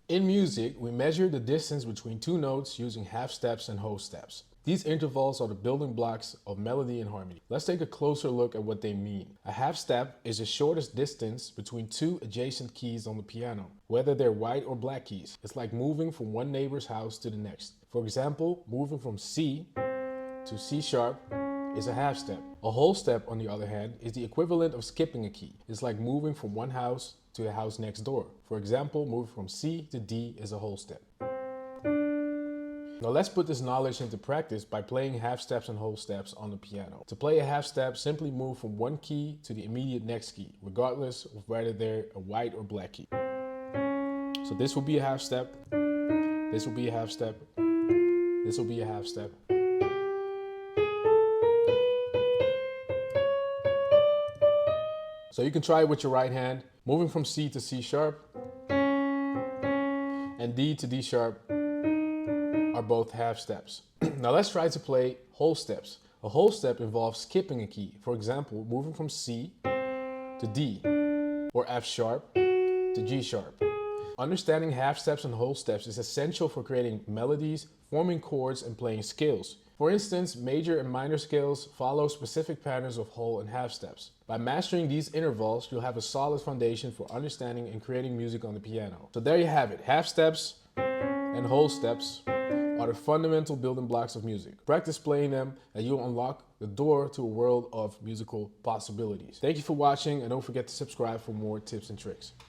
In music, we measure the distance between two notes using half steps and whole steps. These intervals are the building blocks of melody and harmony. Let's take a closer look at what they mean. A half step is the shortest distance between two adjacent keys on the piano, whether they're white or black keys. It's like moving from one neighbor's house to the next. For example, moving from C to C sharp is a half step. A whole step, on the other hand, is the equivalent of skipping a key. It's like moving from one house to the house next door. For example, moving from C to D is a whole step. Now let's put this knowledge into practice by playing half steps and whole steps on the piano. To play a half step, simply move from one key to the immediate next key, regardless of whether they're a white or black key. So this will be a half step, this will be a half step, this will be a half step. So you can try it with your right hand, moving from C to C sharp and D to D sharp are both half steps. Now let's try to play whole steps. A whole step involves skipping a key. For example, moving from C to D or F sharp to G sharp. Understanding half steps and whole steps is essential for creating melodies, forming chords, and playing scales. For instance, major and minor scales follow specific patterns of whole and half steps. By mastering these intervals, you'll have a solid foundation for understanding and creating music on the piano. So there you have it. Half steps and whole steps are the fundamental building blocks of music. Practice playing them and you'll unlock the door to a world of musical possibilities. Thank you for watching, and don't forget to subscribe for more tips and tricks.